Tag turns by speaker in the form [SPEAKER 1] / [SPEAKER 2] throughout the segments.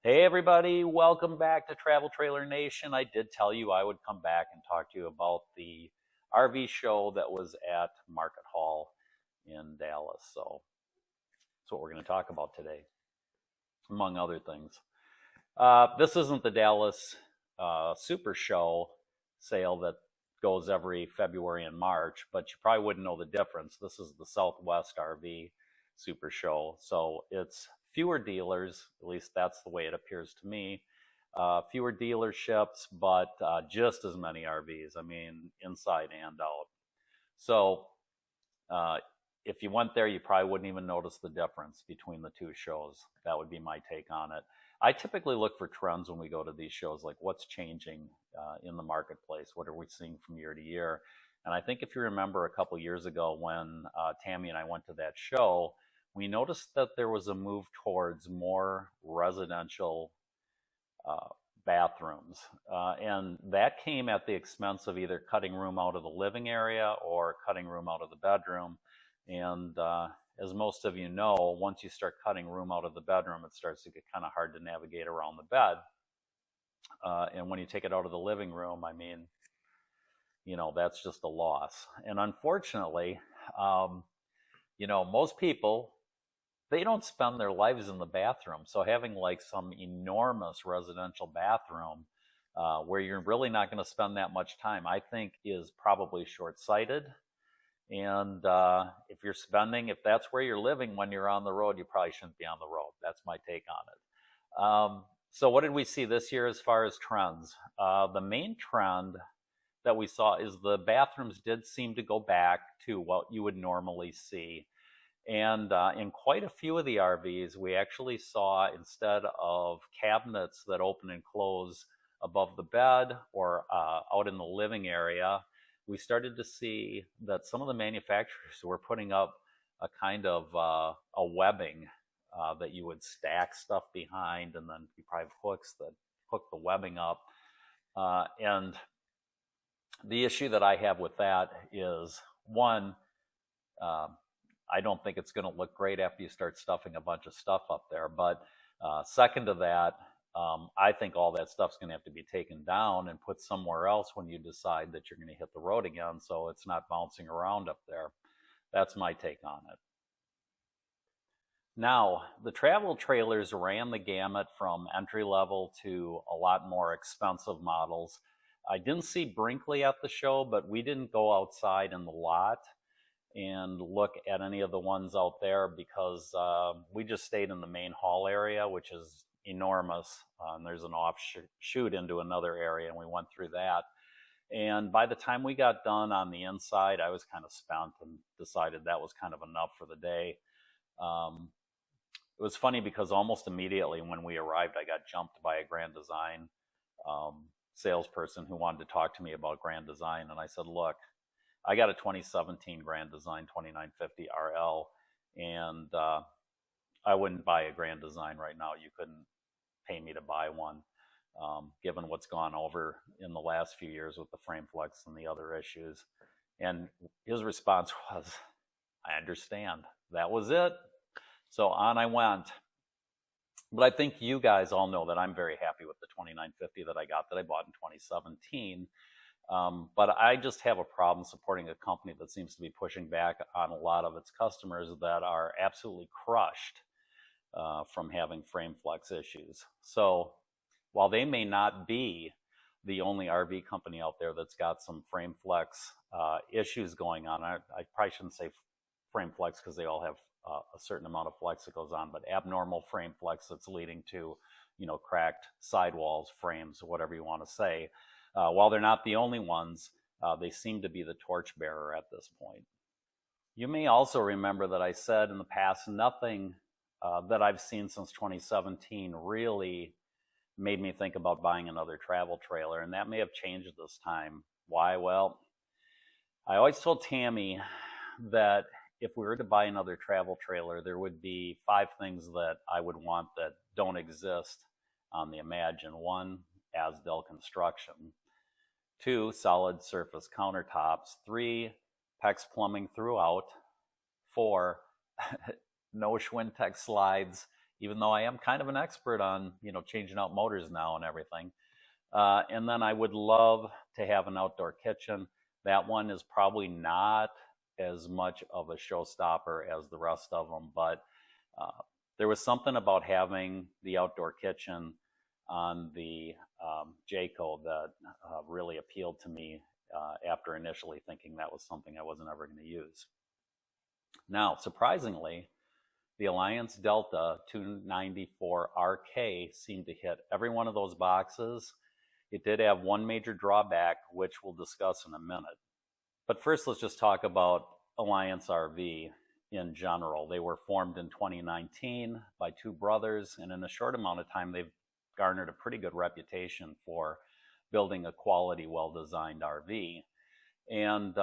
[SPEAKER 1] Hey everybody, welcome back to Travel Trailer Nation. I did tell you I would come back and talk to you about the RV show that was at Market Hall in Dallas. So that's what we're going to talk about today, among other things. This isn't the Dallas Super Show sale that goes every February and March, but you probably wouldn't know the difference. This is the Southwest RV Super Show. So it's fewer dealers, at least that's the way it appears to me. Fewer dealerships, but just as many RVs. I mean, inside and out. So if you went there, you probably wouldn't even notice the difference between the two shows. That would be my take on it. I typically look for trends when we go to these shows, like what's changing in the marketplace, what are we seeing from year to year. And I think if you remember a couple years ago when Tammy and I went to that show, we noticed that there was a move towards more residential bathrooms. And that came at the expense of either cutting room out of the living area or cutting room out of the bedroom. And as most of you know, once you start cutting room out of the bedroom, it starts to get kind of hard to navigate around the bed. And when you take it out of the living room, I mean, you know, that's just a loss. And unfortunately, you know, most people, they don't spend their lives in the bathroom. So having like some enormous residential bathroom where you're really not going to spend that much time, I think is probably short-sighted. And if that's where you're living when you're on the road, you probably shouldn't be on the road. That's my take on it. So what did we see this year as far as trends? The main trend that we saw is the bathrooms did seem to go back to what you would normally see. And in quite a few of the RVs, we actually saw, instead of cabinets that open and close above the bed or out in the living area, we started to see that some of the manufacturers were putting up a kind of a webbing that you would stack stuff behind, and then you probably have hooks that hook the webbing up. And the issue that I have with that is, one, I don't think it's going to look great after you start stuffing a bunch of stuff up there. But second to that, I think all that stuff's going to have to be taken down and put somewhere else when you decide that you're going to hit the road again, so it's not bouncing around up there. That's my take on it. Now, the travel trailers ran the gamut from entry level to a lot more expensive models. I didn't see Brinkley at the show, but we didn't go outside in the lot and look at any of the ones out there because we just stayed in the main hall area, which is enormous. And there's an offshoot into another area, and we went through that. And by the time we got done on the inside, I was kind of spent and decided that was kind of enough for the day. It was funny because almost immediately when we arrived, I got jumped by a Grand Design salesperson who wanted to talk to me about Grand Design. And I said, look, I got a 2017 Grand Design 2950 RL, and I wouldn't buy a Grand Design right now. You couldn't pay me to buy one, given what's gone over in the last few years with the frame flex and the other issues. And his response was, I understand. That was it. So on I went. But I think you guys all know that I'm very happy with the 2950 that I got, that I bought in 2017. But I just have a problem supporting a company that seems to be pushing back on a lot of its customers that are absolutely crushed from having frame flex issues. So while they may not be the only RV company out there that's got some frame flex issues going on, I probably shouldn't say frame flex because they all have a certain amount of flex that goes on, but abnormal frame flex that's leading to, you know, cracked sidewalls, frames, whatever you want to say. While they're not the only ones, they seem to be the torchbearer at this point. You may also remember that I said in the past, nothing that I've seen since 2017 really made me think about buying another travel trailer, and that may have changed this time. Why? Well, I always told Tammy that if we were to buy another travel trailer, there would be 5 things that I would want that don't exist on the Imagine. 1, Azdel construction. 2, solid surface countertops. 3, PEX plumbing throughout. 4, no Schwintex slides even though I am kind of an expert on, changing out motors now and everything. And then I would love to have an outdoor kitchen. That one is probably not as much of a showstopper as the rest of them, but there was something about having the outdoor kitchen on the Jayco that really appealed to me after initially thinking that was something I wasn't ever going to use. Now, surprisingly, the Alliance Delta 294RK seemed to hit every one of those boxes. It did have one major drawback, which we'll discuss in a minute. But first, let's just talk about Alliance RV in general. They were formed in 2019 by two brothers, and in a short amount of time, they've garnered a pretty good reputation for building a quality, well-designed RV. And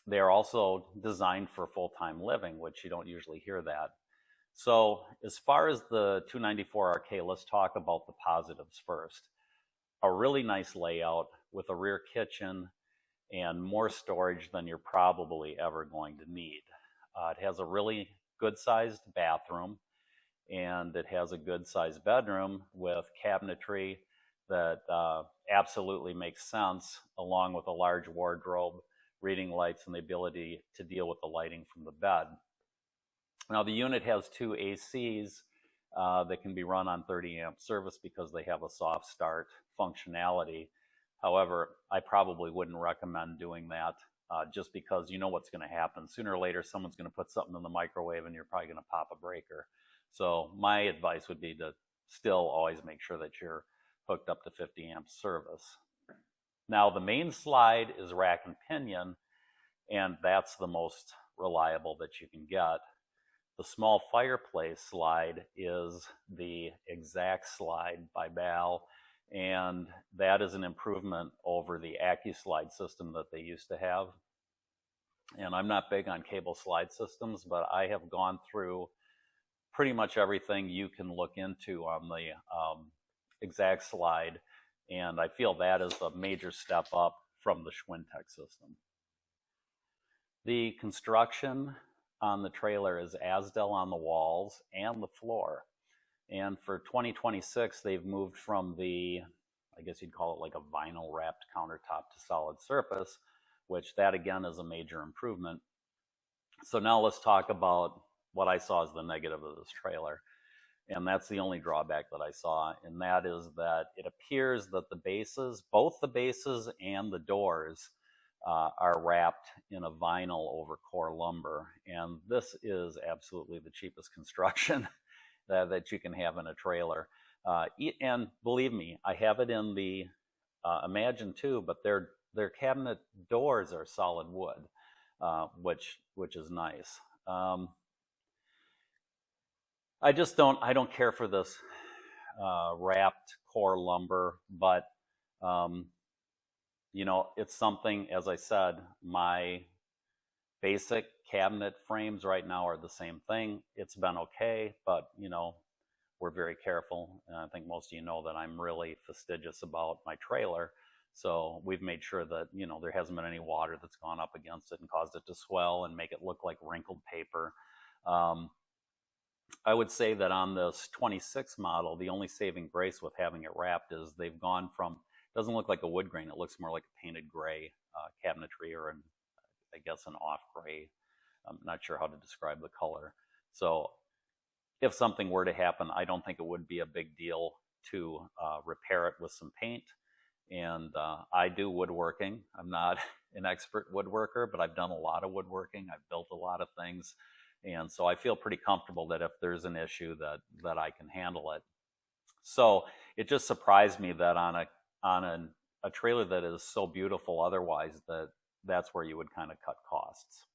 [SPEAKER 1] they're also designed for full-time living, which you don't usually hear that. So as far as the 294RK, let's talk about the positives first. A really nice layout with a rear kitchen and more storage than you're probably ever going to need. It has a really good-sized bathroom, and it has a good-sized bedroom with cabinetry that absolutely makes sense, along with a large wardrobe, reading lights, and the ability to deal with the lighting from the bed. Now, the unit has two ACs that can be run on 30 amp service because they have a soft start functionality. However, I probably wouldn't recommend doing that just because you know what's going to happen. Sooner or later, someone's going to put something in the microwave and you're probably going to pop a breaker. So my advice would be to still always make sure that you're hooked up to 50 amp service. Now, the main slide is rack and pinion, and that's the most reliable that you can get. The small fireplace slide is the exact slide by Bal, and that is an improvement over the AccuSlide system that they used to have. And I'm not big on cable slide systems, but I have gone through pretty much everything you can look into on the exact slide, and I feel that is a major step up from the Schwintek system. The construction on the trailer is Azdel on the walls and the floor. And for 2026, they've moved from the, I guess you'd call it like a vinyl wrapped countertop to solid surface, which that again is a major improvement. So now let's talk about what I saw as the negative of this trailer. And that's the only drawback that I saw, and that is that it appears that the bases, both the bases and the doors, are wrapped in a vinyl over core lumber. And this is absolutely the cheapest construction that you can have in a trailer. And believe me, I have it in the Imagine too, but their cabinet doors are solid wood, which is nice. I don't care for this wrapped core lumber, but it's something, as I said, my basic cabinet frames right now are the same thing. It's been okay, but we're very careful. And I think most of you know that I'm really fastidious about my trailer. So we've made sure that, there hasn't been any water that's gone up against it and caused it to swell and make it look like wrinkled paper. I would say that on this 26 model, the only saving grace with having it wrapped is they've gone from, it doesn't look like a wood grain, it looks more like a painted gray cabinetry, or I guess an off gray. I'm not sure how to describe the color. So if something were to happen, I don't think it would be a big deal to repair it with some paint. And I do woodworking. I'm not an expert woodworker, but I've done a lot of woodworking. I've built a lot of things. And so I feel pretty comfortable that if there's an issue that I can handle it. So it just surprised me that on a trailer that is so beautiful otherwise, that's where you would kind of cut costs.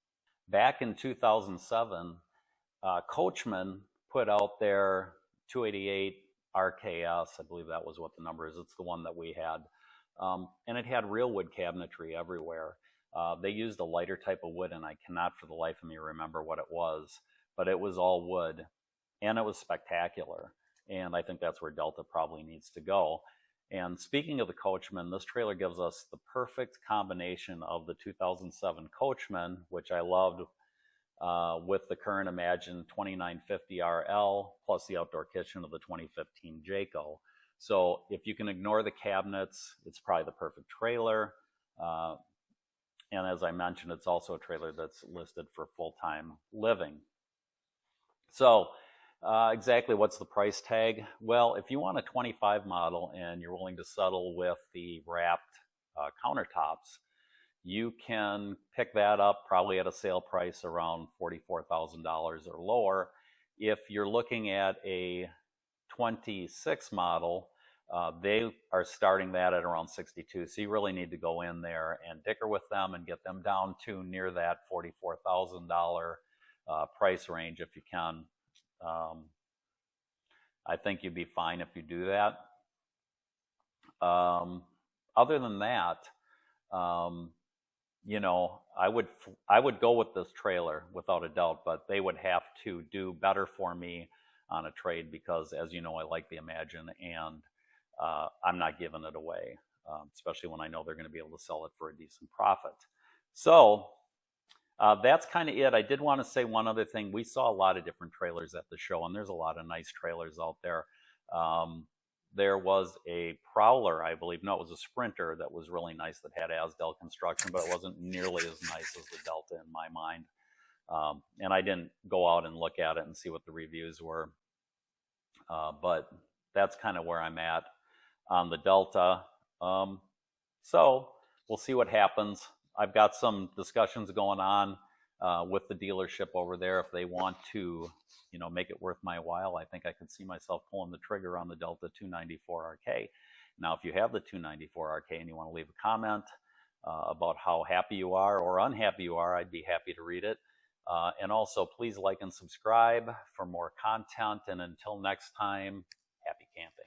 [SPEAKER 1] Back in 2007, Coachman put out their 288 RKS. I believe that was what the number is. It's the one that we had. And it had real wood cabinetry everywhere. They used a lighter type of wood, and I cannot for the life of me remember what it was, but it was all wood, and it was spectacular. And I think that's where Delta probably needs to go. And speaking of the Coachman, this trailer gives us the perfect combination of the 2007 Coachman, which I loved with the current Imagine 2950 RL plus the outdoor kitchen of the 2015 Jayco. So if you can ignore the cabinets, it's probably the perfect trailer. And as I mentioned, it's also a trailer that's listed for full-time living. So exactly what's the price tag? Well, if you want a 25 model and you're willing to settle with the wrapped countertops, you can pick that up probably at a sale price around $44,000 or lower. If you're looking at a 26 model, they are starting that at around 62. So you really need to go in there and dicker with them and get them down to near that $44,000 price range if you can. I think you'd be fine if you do that. Other than that, you know, I would go with this trailer without a doubt, but they would have to do better for me on a trade because, as you know, I like the Imagine, and I'm not giving it away, especially when I know they're going to be able to sell it for a decent profit. So that's kind of it. I did want to say one other thing. We saw a lot of different trailers at the show, and there's a lot of nice trailers out there. There was a Prowler, I believe. No, it was a Sprinter that was really nice that had Azdel construction, but it wasn't nearly as nice as the Delta in my mind. And I didn't go out and look at it and see what the reviews were. But that's kind of where I'm at on the Delta. So we'll see what happens. I've got some discussions going on with the dealership over there. If they want to, you know, make it worth my while, I think I could see myself pulling the trigger on the Delta 294RK. Now, if you have the 294RK and you want to leave a comment about how happy you are or unhappy you are, I'd be happy to read it. And also, please like and subscribe for more content. And until next time, happy camping.